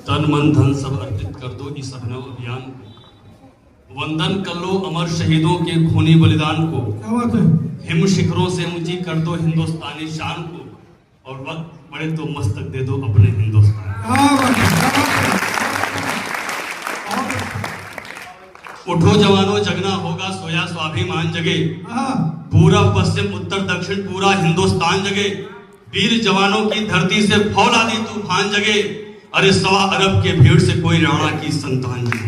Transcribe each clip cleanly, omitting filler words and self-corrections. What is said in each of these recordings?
तन मन धन सब अर्पित कर दो इस अभिनव अभियान को। वंदन कर लो अमर शहीदों के खूनी बलिदान को। हिम शिखरों से ऊंची कर दो हिंदुस्तानी शान को, और वक्त पड़े तो मस्तक दे दो अपने हिंदुस्तान। उठो जवानों जगना होगा, सोया स्वाभिमान जगे। पूरब पश्चिम उत्तर दक्षिण पूरा हिंदुस्तान जगे। वीर जवानों की धरती से फौलादी तूफान जगे। अरे 1.25 अरब के भीड़ से कोई राणा की संतान जगे।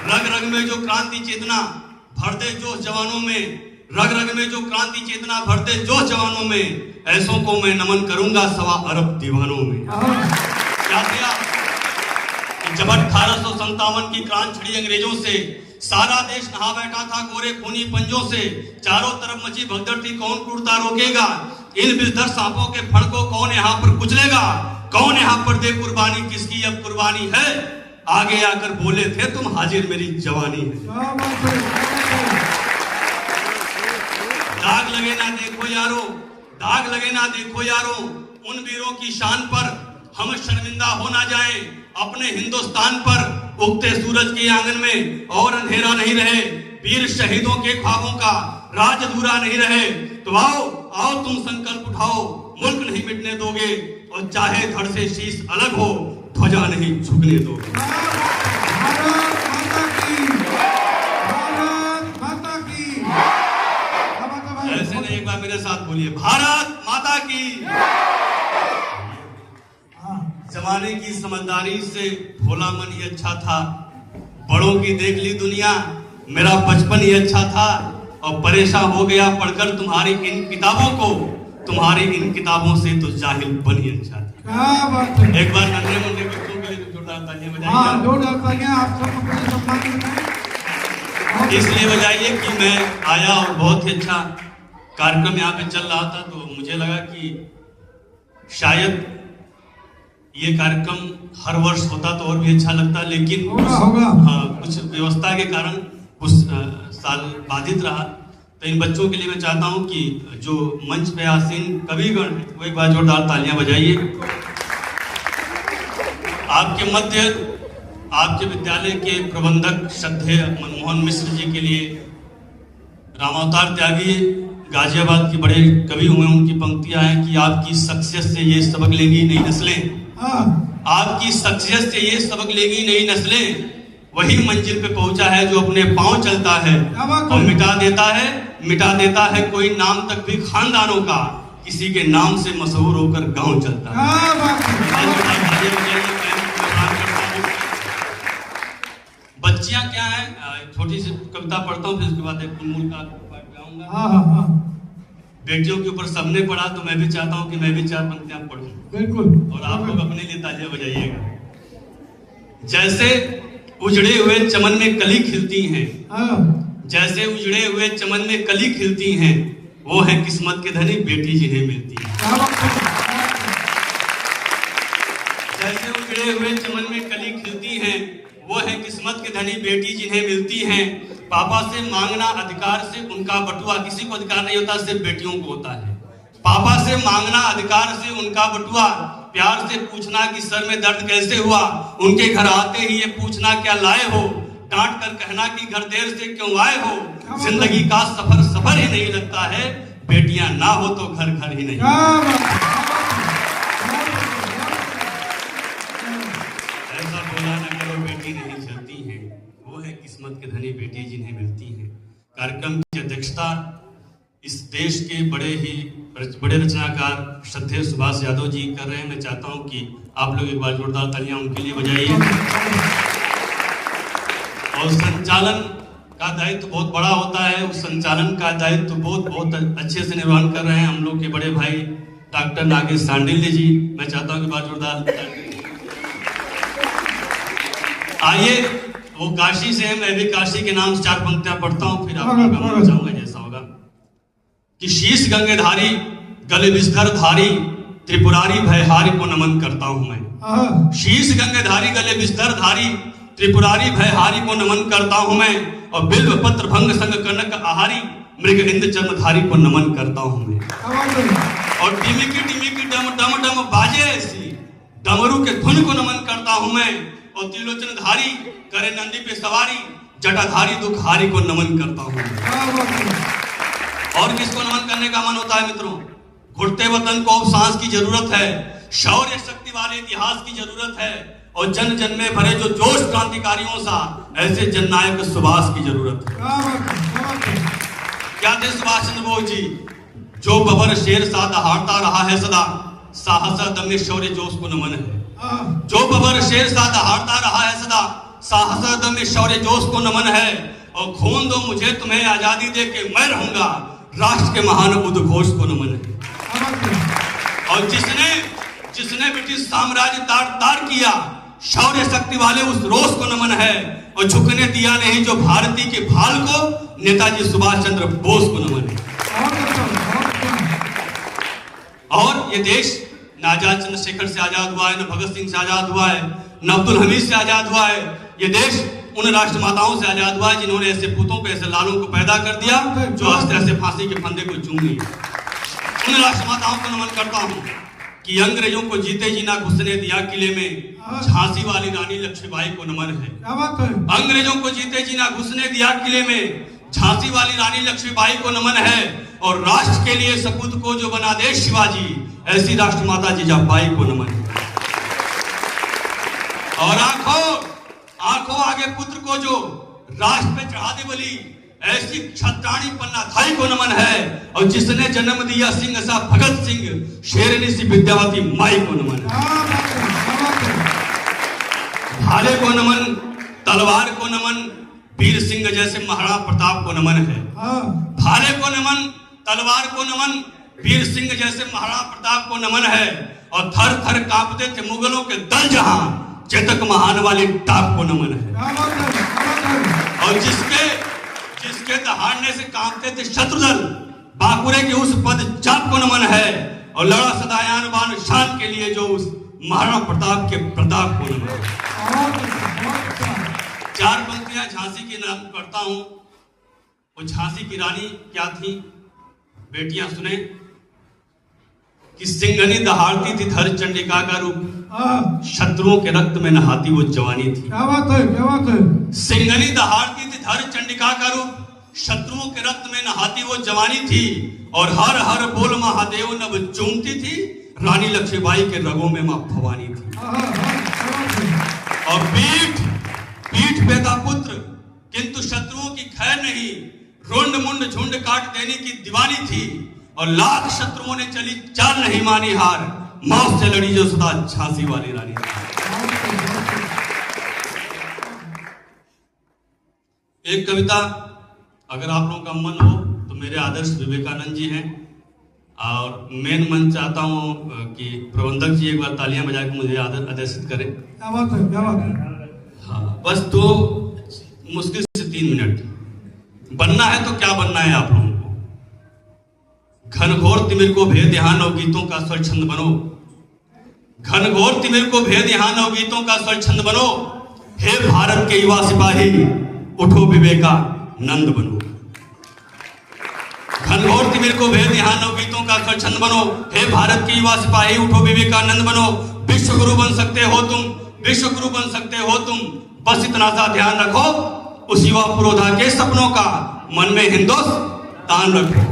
रग रग में जो क्रांति चेतना भर दे जोश जवानों में, रग रग में जो क्रांति चेतना भर दे जोश जवानों में, ऐसों को मैं नमन करूंगा 1.25 अरब दीवानों में। क्या किया जब 1857 की क्रांति छिड़ी अंग्रेजों से, सारा देश नहा बैठा था गोरे खूनी पंजों से। चारों तरफ मची भगदड़ थी, कौन टूटता रोकेगा? इन विषधर सांपों के फण को कौन यहाँ पर कुचलेगा? कौन यहाँ पर दे कुर्बानी, किसकी अब कुर्बानी है? आगे आकर बोले थे तुम हाजिर मेरी जवानी है। दाग लगे ना देखो यारो, दाग लगे ना देखो यारो, उन वीरों की शान पर हम शर्मिंदा हो ना जाएं। अपने हिंदुस्तान पर उगते सूरज के आंगन में और अंधेरा नहीं रहे। वीर शहीदों के ख्वाबों का राज अधूरा नहीं रहे। तो आओ आओ तुम संकल्प उठाओ, मुल्क नहीं मिटने दोगे, और चाहे धड़ से शीश अलग हो ध्वजा नहीं झुकने दोगे। ऐसे नहीं, एक बार मेरे साथ बोलिए, भारत माता की। जमाने की समझदारी से भोला मन ही अच्छा था, बड़ों की देख ली दुनिया, मेरा बचपन ही अच्छा था। और परेशान हो गया पढ़कर तुम्हारी इन किताबों को, तुम्हारी इन किताबों से तो जाहिल बन ही अच्छा था। एक बार नन्हे मुन्ने बच्चों के लिए जोरदार तालियां बजाइए। इसलिए बजाइए कि मैं आया और बहुत ही अच्छा कार्यक्रम यहाँ पे चल रहा था, तो मुझे लगा कि शायद ये कार्यक्रम हर वर्ष होता तो और भी अच्छा लगता, लेकिन कुछ व्यवस्था के कारण कुछ साल बाधित रहा। तो इन बच्चों के लिए मैं चाहता हूं कि जो मंच पे आसीन कविगण, वो एक बार जोरदार तालियां बजाइए। आपके मध्य आपके विद्यालय के प्रबंधक श्रद्धेय मनमोहन मिश्र जी के लिए रामावतार त्यागी गाजियाबाद के बड़े कवि हुए, उनकी पंक्तियां हैं कि आपकी शख्सियत से ये सबक लेंगी नई नस्लें, आपकी शख्सियत से ये सबक लेगी नई नस्लें। वही मंजिल पे पहुंचा है जो अपने पांव चलता है और मिटा देता है कोई नाम तक भी खानदानों का, किसी के नाम से मशहूर होकर गांव चलता है। बच्चियां क्या है, छोटी सी कविता पढ़ता हूँ, फिर उसके बाद एक कुलमूल का पाठ गाऊंगा। बेटियों के ऊपर सबने पढ़ा, तो मैं भी चाहता हूँ कि मैं भी 4 पंक्तियां पढ़ूं। बिल्कुल। और आप लोग अपने लिए तालियां बजाइएगा। जैसे उजड़े हुए चमन में कली खिलती हैं, जैसे उजड़े हुए चमन में कली खिलती हैं, वो है किस्मत के धनी बेटी जिन्हें मिलती है। जैसे उजड़े हुए चमन में कली खिलती हैं, वो है किस्मत के धनी बेटी जिन्हें मिलती हैं। पापा से मांगना अधिकार से उनका बटुआ, किसी को अधिकार नहीं होता, सिर्फ बेटियों को होता है। पापा से मांगना अधिकार से उनका बटुआ, प्यार से पूछना कि सर में दर्द कैसे हुआ, उनके घर आते ही ये पूछना क्या लाए हो, डांट कर कहना कि घर देर से क्यों आए हो। जिंदगी का सफर सफर ही नहीं लगता है, बेटियां ना हो तो घर घर ही नहीं। ऐसा बोला ना करो बेटी नहीं चलती है, वो है किस्मत के धनी बेटी जिन्हें मिलती है। कार्यक्रम की अध्यक्षता इस देश के बड़े रचनाकार श्रद्धेय सुभाष यादव जी कर रहे हैं। मैं चाहता हूं कि आप लोग एक बार जोरदार तालियां उनके लिए बजाइए। और संचालन का दायित्व बहुत बड़ा होता है, उस संचालन का दायित्व बहुत अच्छे से निर्वहन कर रहे हैं हम लोग के बड़े भाई डॉक्टर नागेश सांडिल्य जी। मैं चाहता हूं कि बार जोरदार। आइए, वो काशी से है, मैं भी काशी के नाम से 4 पंक्तियां पढ़ता हूं, फिर आप लोग का चाहूंगा जैसा होगा। कि शीश गंगेधारी गले विस्तर धारी त्रिपुरारी भयहारी को नमन करता हूं मैं। शीश गंगेधारी गले विस्तर धारी त्रिपुरारी भयहारी को नमन करता हूं मैं। और बिल्व पत्र भंग संग कनक आहारी मृग इंद्र चर्मधारी को नमन करता हूं मैं। और टिमिकी डम डम डम बाजे ऐसी डमरू के धुन को नमन करता हूं मैं। और त्रिलोचन धारी करे नंदी पे सवारी जटाधारी दुखारी को नमन करता हूं। और किसको नमन करने का मन होता है मित्रों? घुटते वतन को अब सांस की जरूरत है, शौर्य शक्ति वाले इतिहास की जरूरत है, और जन जन में भरे जो जोश क्रांतिकारियों सा ऐसे जननायक सुभाष की जरूरत है। क्या थे सुभाष चंद्र बोस जी? जो बबर शेर सा दहाड़ता रहा है सदा, साहस दम्य शौर्य जोश को नमन है। जो बबर शेर सा दहाड़ता रहा है सदा, साहस दम्य शौर्य जोश को नमन है। और खून दो मुझे तुम्हें आजादी दे के मैं रहूंगा, राष्ट्र के महान उद्घोष को नमन है। और जिसने ब्रिटिश साम्राज्य तार किया, शौर्य शक्ति वाले उस रोष को नमन है। और झुकने दिया नहीं जो भारती के भाल को, नेताजी सुभाष चंद्र बोस को नमन है। और ये देश न आजाद चंद्रशेखर से आजाद हुआ है, न भगत सिंह से आजाद हुआ है, न अब्दुल हमीद से आजाद हुआ है। ये देश उन राष्ट्रमाताओं से आजाद हुआ है जिन्होंने ऐसे पुतों को, ऐसे लालों को पैदा कर दिया जो अस्त्र से फांसी के फंदे को चूम लिए। उन राष्ट्रमाताओं को नमन करता हूं कि अंग्रेजों को जीते जी ना घुसने दिया किले में, झांसी वाली रानी लक्ष्मीबाई को नमन है। अंग्रेजों को जीते जी ना घुसने दिया किले में, झांसी वाली रानी लक्ष्मीबाई को नमन है। और राष्ट्र के लिए सपूत को जो बना दे शिवाजी, ऐसी राष्ट्रमाता जीजाबाई को नमन है। और आंखों आगे पुत्र को जो राष्ट्र पे चढ़ा दे बली, ऐसी क्षत्राणी पन्नाधाई को नमन है। और जिसने जन्म दिया सिंह सा भगत सिंह, शेरनी सी विद्यावती माई को नमन है। भाले को नमन, तलवार को नमन, वीर सिंह जैसे महाराणा प्रताप को नमन है। भाले को नमन, तलवार को नमन, वीर सिंह जैसे महाराणा प्रताप को नमन है। और थर थर कांपते थे मुगलों के दल जहां, चेतक महान वाली टाप को नमन है। और जिसके दहाड़ने से कांपते थे शत्रुदल, बांकुरे के उस पद चाप को नमन है। और लड़ा सदायान बान शान के लिए जो उस महाराणा प्रताप के प्रताप को नमन है। चार पंक्तियां झांसी के नाम करता हूं। वो झांसी की रानी क्या थी बेटियां सुने कि सिंघनी दहाड़ती थी धर चंडिका का रूप, शत्रुओं के रक्त में नहाती वो जवानी थी। क्या बात है। सिंघनी दहाड़ती थी धर चंडिका का रूप, शत्रुओं के रक्त में नहाती वो जवानी थी। और हर हर बोल महादेव नभ चूमती थी, रानी लक्ष्मीबाई के रगों में मां भवानी थी। और पीठ बेटा पुत्र, किंतु शत्रुओं की खैर नहीं, रुंड मुंड झुंड काट देने की दीवानी थी। और लाख शत्रुओं ने चली चाल नहीं मानी हार, मौत से लड़ी जो सदा झांसी वाली रानी। एक कविता अगर आप लोगों का मन हो तो मेरे आदर्श विवेकानंद जी हैं। और मेन मन चाहता हूं कि प्रबंधक जी एक बार तालियां बजा के मुझे आदर्शित करें। क्या बात है। हाँ, बस तो मुश्किल से 3 मिनट। बनना है तो क्या बनना है आप लोगों को? घनघोर तिमिर को भेद यहाँ नव गीतों का स्वर छंद बनो। घनघोर तिमिर को भेद यहाँ नव गीतों का स्वर छंद बनो। हे भारत के युवा सिपाही, उठो विवेकानंद बनो। घनघोर तिमिर को भेद यहाँ नव गीतों का स्वर छंद बनो। हे भारत के युवा सिपाही, उठो विवेकानंद बनो। विश्व गुरु बन सकते हो तुम, विश्व गुरु बन सकते हो तुम। बस इतना सा ध्यान रखो, उस युवा पुरोधा के सपनों का मन में हिंदुस्तान रखो।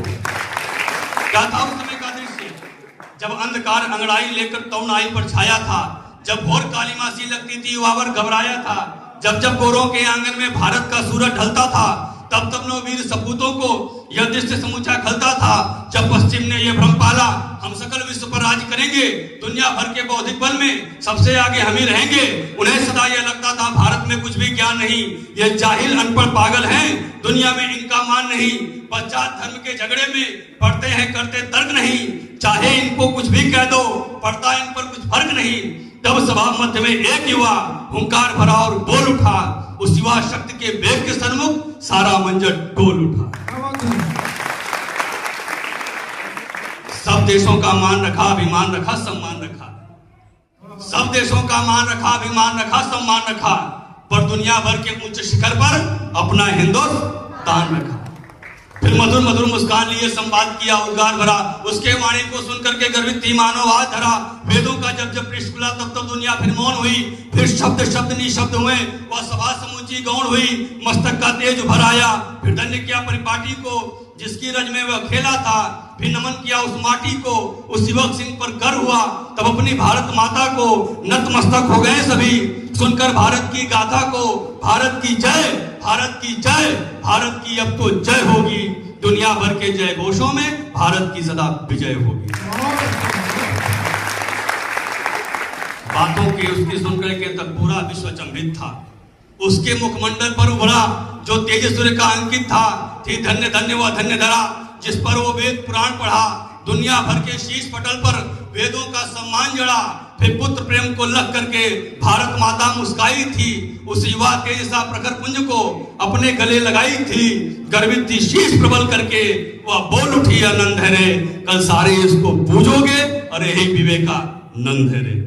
क्या था उस समय का दृश्य? जब अंधकार अंगड़ाई लेकर तौनाई पर छाया था, जब भोर काली मासी लगती थी युवावर घबराया था, जब गोरों के आंगन में भारत का सूरज ढलता था, तब नववीर सपूतों को यह दृश्य समूचा खलता था। जब पश्चिम ने यह भ्रम पाला, हम सकल विश्व पर राज करेंगे, दुनिया भर के बौद्धिक बल में सबसे आगे हम ही रहेंगे। उन्हें सदा यह लगता था भारत में कुछ भी ज्ञान नहीं, ये जाहिल अनपढ़ पागल हैं, दुनिया में इनका मान नहीं। पश्चात धर्म के झगड़े में पढ़ते हैं करते तर्क नहीं, चाहे इनको कुछ भी कह दो पड़ता इन पर कुछ फर्क नहीं। तब सभा मध्य में एक युवा हुंकार भरा और बोल उठा, उस युवा शक्ति के वेग के सन्मुख सारा मंजर डोल उठा। सब देशों का मान रखा, अभिमान रखा, सम्मान रखा। सब देशों का मान रखा, अभिमान रखा, सम्मान रखा, पर दुनिया भर के उच्च शिखर पर अपना हिंदुस्तान रखा। फिर मधुर मधुर मुस्कान लिए संवाद किया उद्गार भरा, उसके वाणी को सुनकर के गर्वित थी मानव हाथ धरा। वेदों का जब जब पृष्ठ खुला तब तब दुनिया फिर मौन हुई, फिर शब्द शब्द निशब्द हुए, वह सभा समूची गौण हुई, मस्तक का तेज उभर आया। फिर धन्य किया परिपाटी को जिसकी रज में वह खेला था, फिर नमन किया उस माटी को, उस युवक सिंह पर गर्व हुआ। तब अपनी भारत माता को नतमस्तक हो गए सभी, सुनकर भारत की गाथा को। भारत की जय, भारत की जय, भारत की अब तो जय होगी, दुनिया भर के जय घोषों में भारत की सदा विजय होगी। बातों के उसकी सुनकर के तक पूरा विश्व चंभित था। उसके मुखमंडल पर उभरा जो तेज सूर्य का अंकित था, थी धन्य धन्य वह धन्य धरा जिस पर वो वेद पुराण पढ़ा। दुनिया भर के शीश पटल पर वेदों का सम्मान जड़ा, फिर पुत्र प्रेम को लग करके भारत माता मुस्काई थी। उस युवा तेज सा प्रखर पुंज को अपने गले लगाई थी, गर्वित थी शीश प्रबल करके वह बोल उठी आनंद है रे, कल सारे इसको पूजोगे, अरे हे विवेका नंद है रे।